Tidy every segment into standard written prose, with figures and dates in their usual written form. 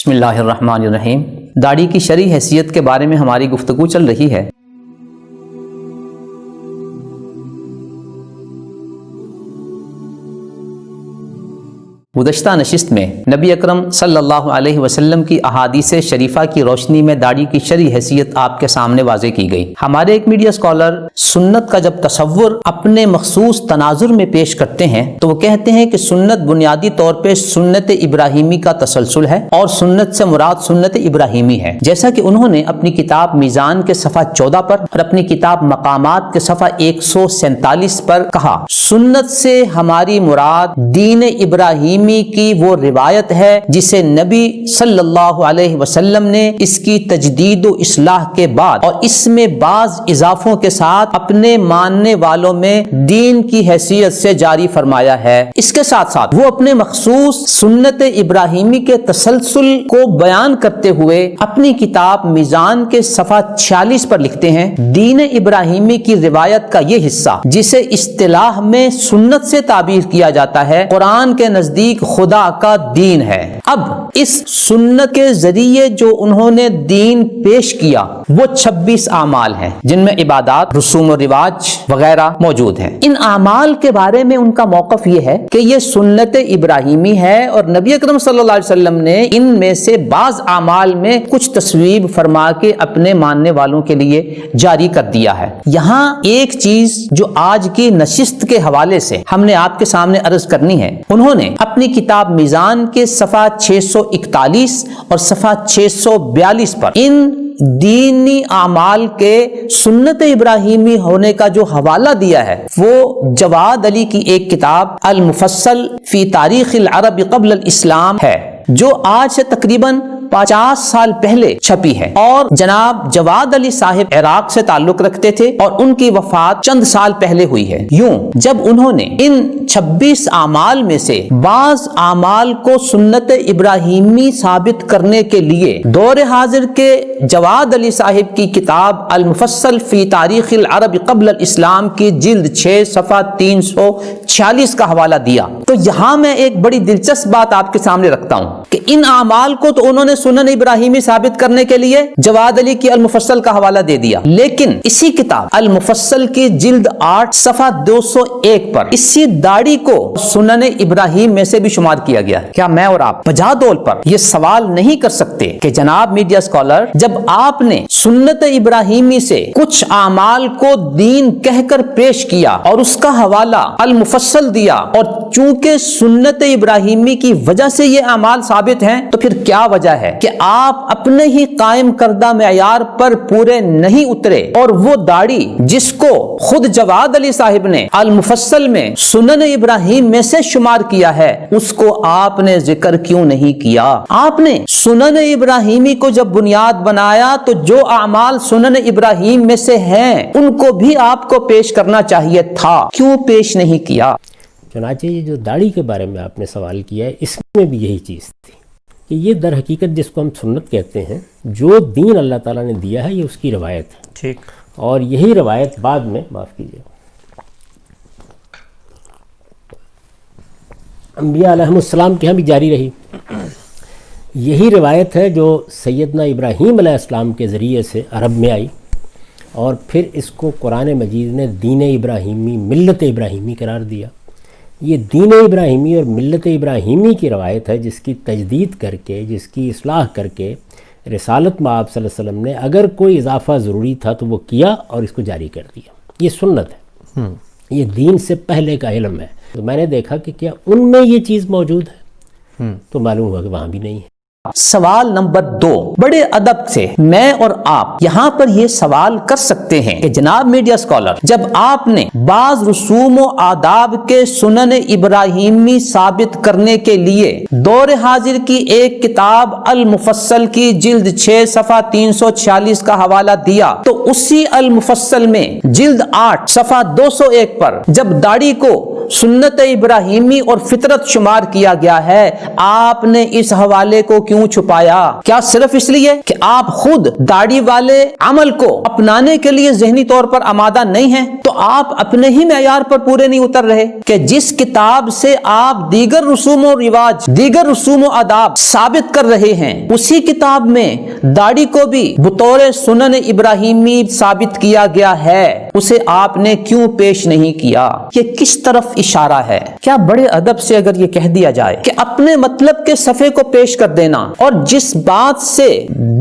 بسم اللہ الرحمن الرحیم۔ داڑھی کی شرعی حیثیت کے بارے میں ہماری گفتگو چل رہی ہے۔ گزشتہ نشست میں نبی اکرم صلی اللہ علیہ وسلم کی احادیث شریفہ کی روشنی میں داڑھی کی شرعی حیثیت آپ کے سامنے واضح کی گئی۔ ہمارے ایک میڈیا اسکالر سنت کا جب تصور اپنے مخصوص تناظر میں پیش کرتے ہیں تو وہ کہتے ہیں کہ سنت بنیادی طور پہ سنت ابراہیمی کا تسلسل ہے اور سنت سے مراد سنت ابراہیمی ہے، جیسا کہ انہوں نے اپنی کتاب میزان کے صفحہ 14 پر اور اپنی کتاب مقامات کے صفحہ 147 پر کہا، سنت سے ہماری مراد دین ابراہیمی کی وہ روایت ہے جسے نبی صلی اللہ علیہ وسلم نے اس کی تجدید و اصلاح کے بعد اور اس میں بعض اضافوں کے ساتھ اپنے ماننے والوں میں دین کی حیثیت سے جاری فرمایا ہے۔ اس کے ساتھ ساتھ وہ اپنے مخصوص سنت ابراہیمی کے تسلسل کو بیان کرتے ہوئے اپنی کتاب میزان کے صفحہ 46 پر لکھتے ہیں، دین ابراہیمی کی روایت کا یہ حصہ جسے اصطلاح میں سنت سے تعبیر کیا جاتا ہے، قرآن کے نزدیک خدا کا دین ہے۔ اب اس سنت کے ذریعے جو انہوں نے دین پیش کیا وہ 26 اعمال ہیں جن میں عبادات، رسوم و رواج وغیرہ موجود ہیں۔ ان اعمال کے بارے میں ان کا موقف یہ ہے کہ یہ سنت ابراہیمی ہے اور نبی اکرم صلی اللہ علیہ وسلم نے ان میں سے بعض اعمال میں کچھ تصویب فرما کے اپنے ماننے والوں کے لیے جاری کر دیا ہے۔ یہاں ایک چیز جو آج کی نشست کے حوالے سے ہم نے آپ کے سامنے عرض کرنی ہے، انہوں نے اپنی کتاب میزان کے صفحہ 641 اور صفحہ 642 پر ان دینی اعمال کے سنت ابراہیمی ہونے کا جو حوالہ دیا ہے وہ جواد علی کی ایک کتاب المفصل فی تاریخ العرب قبل الاسلام ہے، جو آج سے تقریباً 50 سال پہلے چھپی ہے، اور جناب جواد علی صاحب عراق سے تعلق رکھتے تھے اور ان کی وفات چند سال پہلے ہوئی ہے۔ یوں جب انہوں نے ان 26 اعمال میں سے بعض اعمال کو سنت ابراہیمی ثابت کرنے کے لیے دور حاضر کے جواد علی صاحب کی کتاب المفصل فی تاریخ العرب قبل الاسلام کی جلد 6 صفحہ 346 کا حوالہ دیا، تو یہاں میں ایک بڑی دلچسپ بات آپ کے سامنے رکھتا ہوں کہ ان اعمال کو تو انہوں نے سنن ابراہیمی ثابت کرنے کے لیے جواد علی کی المفصل کا حوالہ دے دیا، لیکن اسی کتاب المفصل کی جلد 8 صفحہ 201 پر اسی داڑھی کو سنن ابراہیم میں سے بھی شمار کیا گیا ہے۔ کیا میں اور آپ بجا دول پر یہ سوال نہیں کر سکتے کہ جناب میڈیا اسکالر، جب آپ نے سنت ابراہیمی سے کچھ اعمال کو دین کہہ کر پیش کیا اور اس کا حوالہ المفصل دیا، اور چونکہ سنت ابراہیمی کی وجہ سے یہ اعمال ثابت ہیں، تو پھر کیا وجہ ہے کہ آپ اپنے ہی قائم کردہ معیار پر پورے نہیں اترے اور وہ داڑھی جس کو خود جواد علی صاحب نے المفصل میں سنن ابراہیم میں سے شمار کیا ہے اس کو آپ نے ذکر کیوں نہیں کیا؟ آپ نے سنن ابراہیمی کو جب بنیاد بنایا تو جو اعمال سنن ابراہیم میں سے ہیں ان کو بھی آپ کو پیش کرنا چاہیے تھا، کیوں پیش نہیں کیا؟ چنانچہ یہ جو داڑھی کے بارے میں آپ نے سوال کیا ہے، اس میں بھی یہی چیز تھی کہ یہ در حقیقت جس کو ہم سنت کہتے ہیں، جو دین اللہ تعالیٰ نے دیا ہے یہ اس کی روایت ہے، ٹھیک، اور یہی روایت بعد میں معاف کیجیے انبیاء علیہ السلام کے ہاں بھی جاری رہی۔ یہی روایت ہے جو سیدنا ابراہیم علیہ السلام کے ذریعے سے عرب میں آئی، اور پھر اس کو قرآن مجید نے دین ابراہیمی، ملت ابراہیمی قرار دیا۔ یہ دین ابراہیمی اور ملت ابراہیمی کی روایت ہے جس کی تجدید کر کے، جس کی اصلاح کر کے رسالت میں آپ صلی اللہ علیہ وسلم نے اگر کوئی اضافہ ضروری تھا تو وہ کیا اور اس کو جاری کر دیا۔ یہ سنت ہے، یہ دین سے پہلے کا علم ہے۔ تو میں نے دیکھا کہ کیا ان میں یہ چیز موجود ہے، تو معلوم ہوا کہ وہاں بھی نہیں ہے۔ سوال نمبر 2، بڑے ادب سے میں اور آپ یہاں پر یہ سوال کر سکتے ہیں کہ جناب میڈیا اسکالر، جب آپ نے بعض رسوم و آداب کے سنن ابراہیمی ثابت کرنے کے لیے دور حاضر کی ایک کتاب المفصل کی جلد 6 صفحہ 346 کا حوالہ دیا، تو اسی المفصل میں جلد 8 صفحہ 201 پر جب داڑھی کو سنت ابراہیمی اور فطرت شمار کیا گیا ہے، آپ نے اس حوالے کو کیوں کیوں چھپایا؟ کیا صرف اس لیے کہ آپ خود داڑھی والے عمل کو اپنانے کے لیے ذہنی طور پر آمادہ نہیں ہیں؟ تو آپ اپنے ہی معیار پر پورے نہیں اتر رہے کہ جس کتاب سے آپ دیگر رسوم و رواج، دیگر رسوم و آداب ثابت کر رہے ہیں، اسی کتاب میں داڑھی کو بھی بطور سنن ابراہیمی ثابت کیا گیا ہے، اسے آپ نے کیوں پیش نہیں کیا؟ یہ کس طرف اشارہ ہے؟ کیا بڑے ادب سے اگر یہ کہہ دیا جائے کہ اپنے مطلب کے صفحے کو پیش کر دینا اور جس بات سے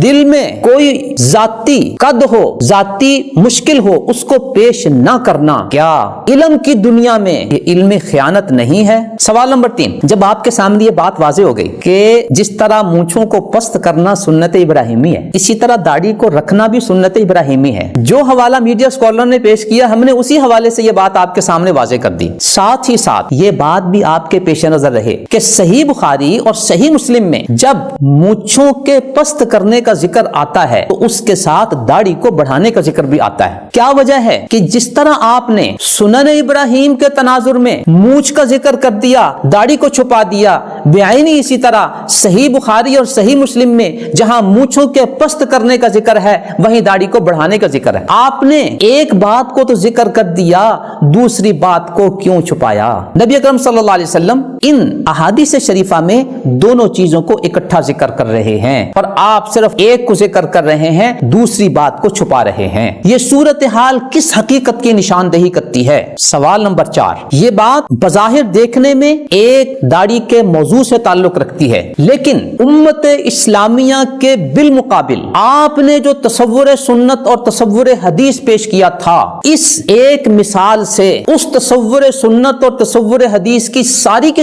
دل میں کوئی ذاتی قد ہو، ذاتی مشکل ہو، اس کو پیش نہ کرنا، کیا علم کی دنیا میں یہ علم خیانت نہیں ہے؟ سوال نمبر 3، جب آپ کے سامنے یہ بات واضح ہو گئی کہ جس طرح مونچھوں کو پست کرنا سنت ابراہیمی ہے، اسی طرح داڑھی کو رکھنا بھی سنت ابراہیمی ہے، جو حوالہ میڈیا اسکالر نے پیش کیا ہم نے اسی حوالے سے یہ بات آپ کے سامنے واضح کر دی۔ ساتھ ہی ساتھ یہ بات بھی آپ کے پیش نظر رہے کہ صحیح بخاری اور صحیح مسلم میں جب مونچھوں کے پست کرنے کا ذکر آتا ہے تو اس کے ساتھ داڑھی کو بڑھانے کا ذکر بھی آتا ہے۔ کیا وجہ ہے کہ جس طرح آپ نے سنن ابراہیم کے تناظر میں مونچھ کا ذکر کر دیا، داڑھی کو چھپا دیا، بعینی اسی طرح صحیح بخاری اور صحیح مسلم میں جہاں مونچھوں کے پست کرنے کا ذکر ہے وہیں داڑھی کو بڑھانے کا ذکر ہے۔ آپ نے ایک بات کو تو ذکر کر دیا، دوسری بات کو کیوں چھپایا؟ نبی اکرم صلی اللہ علیہ وسلم ان احادیث شریفہ میں دونوں چیزوں کو اکٹھا ذکر کر رہے ہیں اور آپ صرف ایک کو ذکر کر رہے ہیں، دوسری بات کو چھپا رہے ہیں۔ یہ صورتحال کس حقیقت کی نشاندہی کرتی ہے؟ سوال نمبر 4، یہ بات بظاہر دیکھنے میں ایک داڑھی کے موضوع سے تعلق رکھتی ہے، لیکن امت اسلامیہ کے بالمقابل آپ نے جو تصور سنت اور تصور حدیث پیش کیا تھا، اس ایک مثال سے اس تصور سنت اور تصور حدیث کی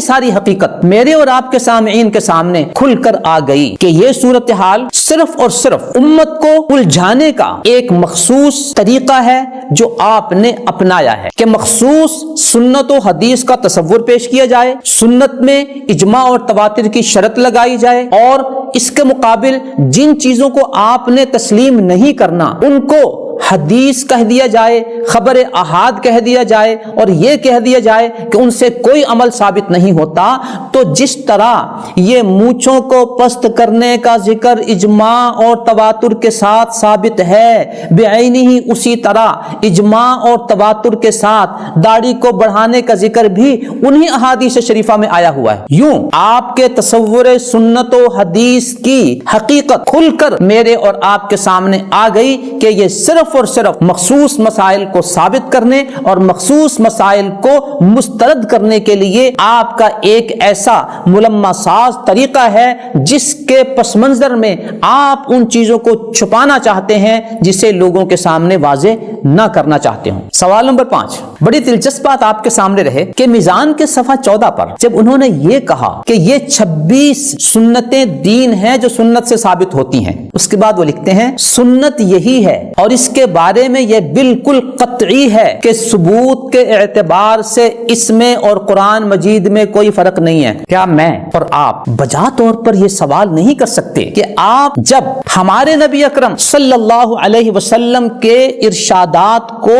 ساری حقیقت میرے اور آپ کے سامعین کے سامنے کھل کر آ گئی کہ یہ صورتحال صرف اور صرف امت کو الجھانے کا ایک مخصوص طریقہ ہے جو آپ نے اپنایا ہے کہ مخصوص سنت و حدیث کا تصور پیش کیا جائے، سنت میں اجماع اور تواتر کی شرط لگائی جائے اور اس کے مقابل جن چیزوں کو آپ نے تسلیم نہیں کرنا ان کو حدیث کہہ دیا جائے، خبر احاد کہہ دیا جائے اور یہ کہہ دیا جائے کہ ان سے کوئی عمل ثابت نہیں ہوتا۔ تو جس طرح یہ مونچھوں کو پست کرنے کا ذکر اجماع اور تواتر کے ساتھ ثابت ہے، بعینی ہی اسی طرح اجماع اور تواتر کے ساتھ داڑھی کو بڑھانے کا ذکر بھی انہی احادیث شریفہ میں آیا ہوا ہے۔ یوں آپ کے تصور سنت و حدیث کی حقیقت کھل کر میرے اور آپ کے سامنے آ گئی کہ یہ صرف اور صرف مخصوص مسائل کو ثابت کرنے اور مخصوص مسائل کو مسترد کرنے کے لیے آپ کا ایک ایسا ملمہ ساز طریقہ ہے جس کے پس منظر میں آپ ان چیزوں کو چھپانا چاہتے ہیں جسے لوگوں کے سامنے واضح نہ کرنا چاہتے ہوں۔ سوال نمبر 5، بڑی دلچسپ بات آپ کے سامنے رہے کہ میزان کے صفحہ 14 پر جب انہوں نے یہ کہا کہ یہ 26 سنتیں دین ہیں جو سنت سے ثابت ہوتی ہیں، اس کے بعد وہ لکھتے ہیں سنت یہی ہے اور اس کے بارے میں یہ بالکل قطعی ہے کہ ثبوت کے اعتبار سے اس میں اور قرآن مجید میں کوئی فرق نہیں ہے۔ کیا میں اور آپ بجا طور پر یہ سوال نہیں کر سکتے کہ آپ جب ہمارے نبی اکرم صلی اللہ علیہ وسلم کے ارشادات کو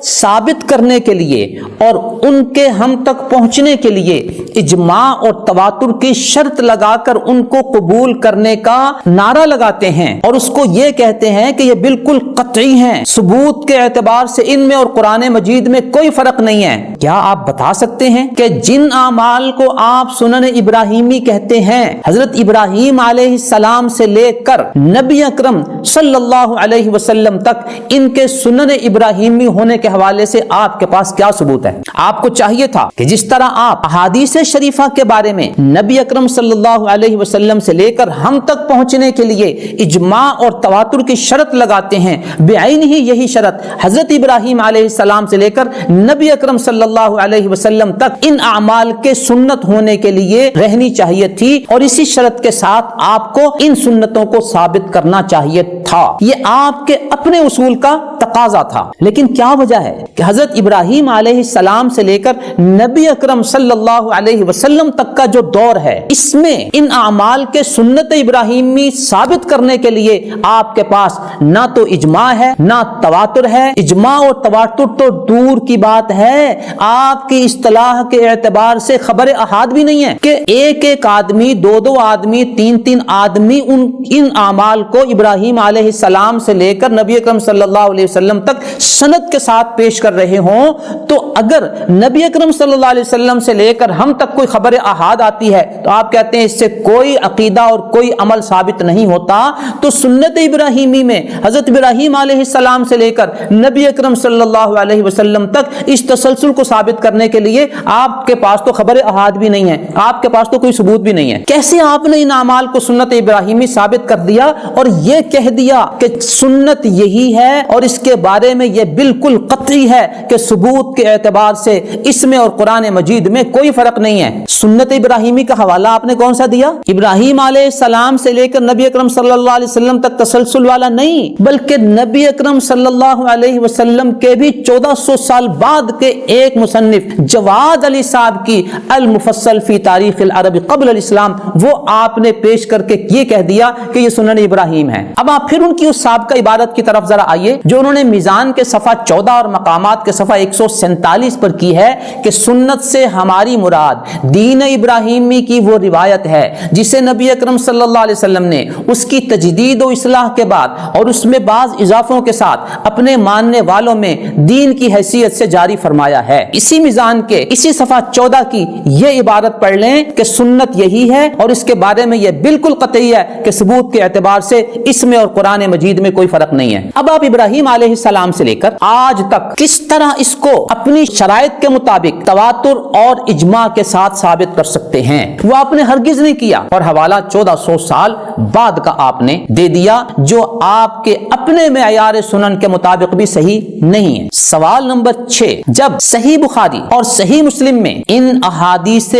ثابت کرنے کے لیے اور ان کے ہم تک پہنچنے کے لیے اجماع اور تواتر کی شرط لگا کر ان کو قبول کرنے کا نعرہ لگاتے ہیں اور اس کو یہ کہتے ہیں کہ یہ بالکل قطعی ہیں، ثبوت کے اعتبار سے ان میں اور قرآن مجید میں کوئی فرق نہیں ہے، کیا آپ بتا سکتے ہیں کہ جن اعمال کو آپ سنن ابراہیمی کہتے ہیں، حضرت ابراہیم علیہ السلام سے لے کر نبی اکرم صلی اللہ علیہ وسلم تک ان کے سنن ابراہیمی ہونے کے حوالے سے آپ کے پاس کیا ثبوت ہے؟ آپ کو چاہیے تھا کہ جس طرح آپ احادیث شریفہ کے بارے میں نبی اکرم صلی اللہ علیہ وسلم سے لے کر ہم تک پہنچنے کے لیے اجماع اور تواتر کی شرط لگاتے ہیں، بعین ہی یہی شرط حضرت ابراہیم علیہ السلام سے لے کر نبی اکرم صلی اللہ علیہ وسلم تک ان اعمال کے سنت ہونے کے لیے رہنی چاہیے تھی اور اسی شرط کے ساتھ آپ کو ان سنتوں کو ثابت کرنا چاہیے تھا۔ یہ آپ کے اپنے اصول کا تقاضا تھا، لیکن کیا وجہ ہے کہ حضرت ابراہیم علیہ السلام سے لے کر نبی اکرم صلی اللہ علیہ وسلم تک کا جو دور ہے، اس میں ان اعمال کے سنت ابراہیمی ثابت کرنے کے لیے آپ کے پاس نہ تو اجماع ہے نہ تواتر ہے۔ اجماع اور تواتر تو دور کی بات ہے، آپ کی اصطلاح کے اعتبار سے خبر احاد بھی نہیں ہے کہ ایک ایک آدمی، دو دو آدمی، تین تین آدمی ان اعمال کو ابراہیم علیہ السلام سے لے کر نبی اکرم صلی اللہ علیہ وسلم تک سند کے ساتھ پیش کر رہے ہوں، تو اگر نبی اکرم صلی اللہ علیہ وسلم سے لے کر ہم تک کوئی خبر احاد آتی ہے تو آپ کہتے ہیں اس سے کوئی عقیدہ اور کوئی عمل ثابت نہیں ہوتا۔ تو سنت ابراہیمی میں حضرت ابراہیم علیہ السلام سے لے کر نبی اکرم صلی اللہ علیہ وسلم تک اس تسلسل کو ثابت کرنے کے لیے آپ کے پاس تو خبر احاد بھی نہیں ہے، آپ کے پاس تو کوئی ثبوت بھی نہیں ہے۔ کیسے آپ نے ان اعمال کو سنت ابراہیمی ثابت کر دیا اور یہ کہہ دیا کہ سنت یہی ہے اور اس کے بارے میں یہ بالکل قطعی ہے کہ ثبوت کے اعتبار سے اس میں اور قرآن مجید میں کوئی فرق نہیں ہے؟ سنت ابراہیمی کا حوالہ آپ نے کون سا دیا؟ ابراہیم علیہ السلام سے لے کر نبی اکرم صلی اللہ علیہ وسلم تک تسلسل والا نہیں، بلکہ نبی اکرم صلی اللہ علیہ وسلم کے بھی 1400 سال بعد کے ایک مصنف جواد علی صاحب کی المفصل فی تاریخ العرب قبل الاسلام، وہ آپ نے پیش کر کے یہ کہہ دیا کہ یہ سنن ابراہیم ہے۔ اب آپ پھر ان کی اس سابقہ عبارت کی طرف ذرا آئیے جو انہوں نے میزان کے صفحہ 14 اور مقامات کے صفحہ 147 پر کی ہے کہ سنت سے ہماری مراد دین ابراہیمی کی وہ روایت ہے جسے نبی اکرم صلی اللہ علیہ وسلم نے اس کی تجدید و اصلاح کے بعد اور اس میں بعض اضافوں کے ساتھ اپنے ماننے والوں میں دین کی حیثیت سے جاری فرمایا ہے۔ اسی میزان کے اسی صفحہ 14 کی یہ عبارت پڑھ لیں کہ سنت یہی ہے اور اس کے بارے میں یہ بالکل قطعی ہے کہ ثبوت کے اعتبار سے اس میں اور قرآن مجید میں کوئی فرق نہیں ہے۔ اب آپ ابراہیم علیہ السلام سے لے کر آج تک کس طرح اس کو اپنی شرائط کے مطابق تواتر اور اجماع کے ساتھ ثابت کر سکتے ہیں؟ وہ آپ نے ہرگز نہیں کیا اور حوالہ 1400 سال بعد کا آپ نے دے دیا جو آپ کے اپنے معیار سنن کے مطابق بھی صحیح نہیں ہے۔ سوال نمبر 6، جب صحیح بخاری اور صحیح مسلم میں ان احادیث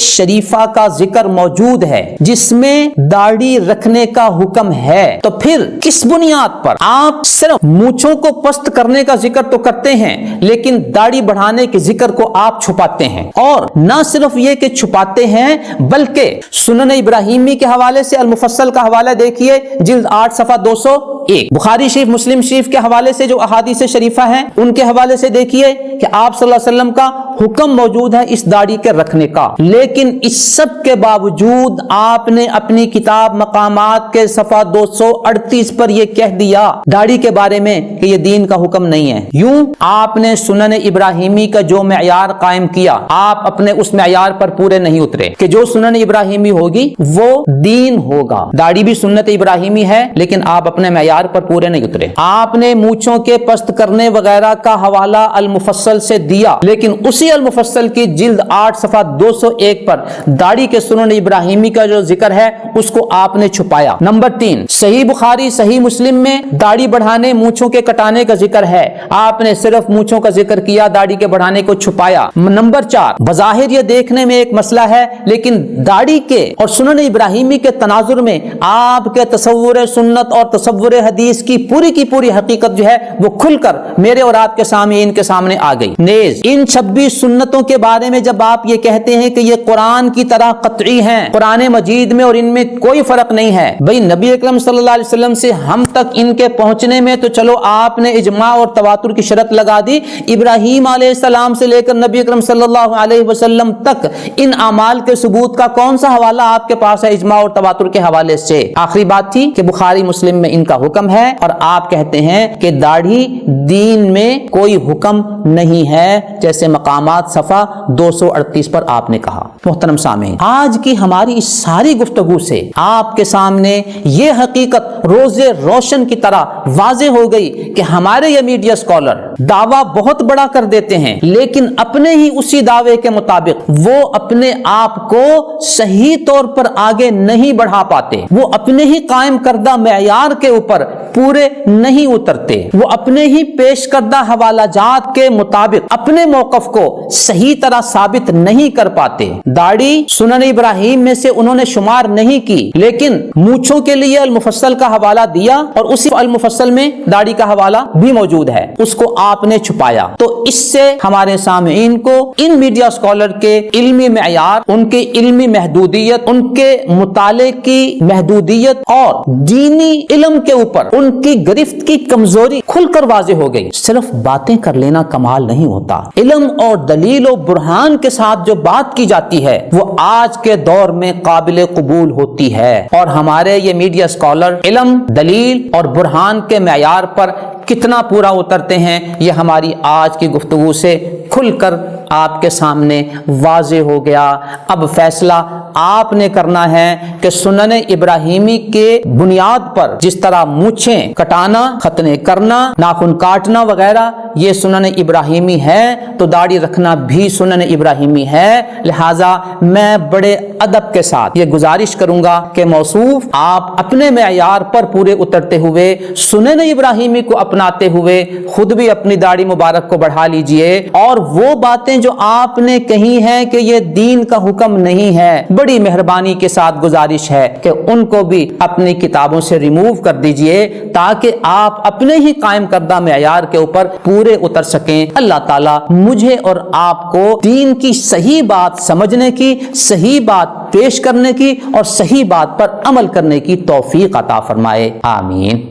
شریفہ کا ذکر موجود ہے جس میں داڑھی رکھنے کا حکم ہے تو پھر کس بنیاد پر آپ صرف مونچھوں کو پست کرنے کا ذکر تو کرتے ہیں لیکن داڑھی بڑھانے کے ذکر کو آپ چھپاتے ہیں؟ اور نہ صرف یہ کہ چھپاتے ہیں بلکہ سنن ابراہیمی کے حوالے سے المفصل کا حوالہ دیکھیے، جلد 8 صفحہ 201، بخاری شریف مسلم شریف کے حوالے سے جو احادیث شریفہ ہیں ان کے حوالے سے دیکھیے کہ آپ صلی اللہ علیہ وسلم کا حکم موجود ہے اس داڑھی کے رکھنے کا، لیکن اس سب کے باوجود آپ نے اپنی کتاب مقامات کے صفحہ 238 پر یہ کہہ دیا داڑھی کے بارے میں کہ یہ دین کا حکم نہیں ہے۔ یوں آپ نے سنن ابراہیمی کا جو معیار قائم کیا آپ اپنے اس معیار پر پورے نہیں اترے کہ جو سنن ابراہیمی ہوگی وہ دین ہوگا۔ داڑھی بھی سنت ابراہیمی ہے لیکن آپ اپنے معیار پر پورے نہیں اترے۔ آپ نے مونچھوں کے پست کرنے وغیرہ کا حوالہ المفصل سے دیا لیکن اسی المفصل کی جلد 8 صفحہ 201 پر داڑھی کے سنن ابراہیمی کا جو ذکر ہے اس کو آپ نے چھپایا۔ نمبر 3، صحیح بخاری صحیح مسلم میں داڑھی بڑھانے مونچھوں کے کٹانے کا ذکر ہے، آپ نے صرف مونچھوں کا ذکر کیا، داڑھی کے بڑھانے کو چھپایا۔ نمبر 4، بظاہر یہ دیکھنے میں ایک مسئلہ ہے لیکن داڑھی کے اور سنن ابراہیمی کے تناظر میں آپ کے تصور سنت اور تصور حدیث کی پوری حقیقت جو ہے وہ کھل کر میرے اور آپ کے سامعین کے سامنے آ گئی۔ نیز ان 26 سنتوں کے بارے میں جب آپ یہ کہتے ہیں کہ یہ قرآن کی طرح قطعی ہیں، قرآن مجید میں اور ان میں کوئی فرق نہیں ہے، بھئی نبی اکرم صلی اللہ علیہ وسلم سے ہم تک ان کے پہنچنے میں تو چلو آپ نے اجماع اور تواتر کی شرط لگا دی، ابراہیم علیہ السلام سے لے کر نبی اکرم صلی اللہ علیہ وسلم تک ان اعمال کے ثبوت کا کون سا حوالہ آپ کے پاس ہے اجماع اور تواتر کے حوالے سے؟ آخری بات تھی کہ بخاری مسلم میں ان کا حکم ہے اور آپ کہتے ہیں کہ داڑھی دین میں کوئی حکم نہیں ہے جیسے مقامات صفحہ 238 پر آپ نے کہا۔ محترم سامعین، آج کی ہماری اس ساری گفتگو سے آپ کے سامنے یہ حقیقت روز روشن کی طرح واضح ہو گئی کہ ہمارے یہ میڈیا اسکالر دعویٰ بہت بڑا کر دیتے ہیں لیکن اپنے ہی اسی دعوے کے مطابق وہ اپنے آپ کو صحیح طور پر آگے نہیں بڑھا پاتے، وہ اپنے ہی قائم کردہ معیار کے اوپر پورے نہیں اترتے، وہ اپنے ہی پیش کردہ حوالہ جات کے مطابق اپنے موقف کو صحیح طرح ثابت نہیں کر پاتے۔ داڑھی سنن ابراہیم میں سے انہوں نے شمار نہیں کی، لیکن مونچھوں کے لیے المفصل کا حوالہ دیا اور اسی المفصل میں داڑھی کا حوالہ بھی موجود ہے، اس کو آپ نے چھپایا۔ تو اس سے ہمارے سامعین کو ان میڈیا اسکالر کے علمی معیار، ان کے علمی محدودیت، ان کے مطالعے کی محدودیت اور دینی علم کے اوپر ان کی گرفت کی کمزوری کھل کر واضح ہو گئی۔ صرف باتیں کر لینا کمال نہیں ہوتا، علم اور دلیل و برہان کے ساتھ جو بات کی جاتی ہے وہ آج کے دور میں قابل قبول ہوتی ہے، اور ہمارے یہ میڈیا اسکالر علم، دلیل اور برہان کے معیار پر کتنا پورا اترتے ہیں یہ ہماری آج کی گفتگو سے کھل کر آپ کے سامنے واضح ہو گیا۔ اب فیصلہ آپ نے کرنا ہے کہ سنن ابراہیمی کے بنیاد پر جس طرح مونچھیں کٹانا، ختنے کرنا، ناخن کاٹنا وغیرہ یہ سنن ابراہیمی ہے تو داڑھی رکھنا بھی سنن ابراہیمی ہے۔ لہٰذا میں بڑے ادب کے ساتھ یہ گزارش کروں گا کہ موصوف آپ اپنے معیار پر پورے اترتے ہوئے سنن ابراہیمی کو اپناتے ہوئے خود بھی اپنی داڑھی مبارک کو بڑھا لیجئے، اور وہ باتیں جو آپ نے کہی ہیں کہ یہ دین کا حکم نہیں ہے، بڑی مہربانی کے ساتھ گزارش ہے کہ ان کو بھی اپنی کتابوں سے ریموو کر دیجئے تاکہ آپ اپنے ہی قائم کردہ معیار کے اوپر پورے اتر سکیں۔ اللہ تعالیٰ مجھے اور آپ کو دین کی صحیح بات سمجھنے کی، صحیح بات پیش کرنے کی اور صحیح بات پر عمل کرنے کی توفیق عطا فرمائے، آمین۔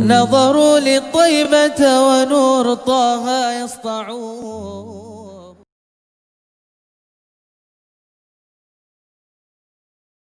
نظروا لطيبة ونور طه يسطعون